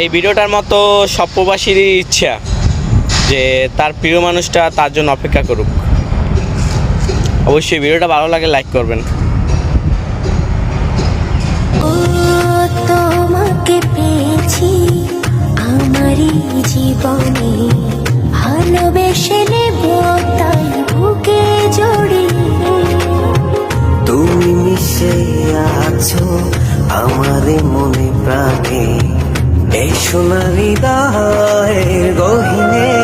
এই ভিডিওটার মতো সব প্রবাসীরই ইচ্ছা যে তার প্রিয় মানুষটা তার জন্য অপেক্ষা করুক। অবশ্যই ভিডিওটা ভালো লাগে লাইক করবেন। তোমাকে পেয়েছি আমারই জীবনে, ভালোবেসে নেব তাই বুকে জড়িয়ে। তুমি মিশে আছো আমারে মনে প্রাণে, এই সোনার হৃদয়ের গহীনে।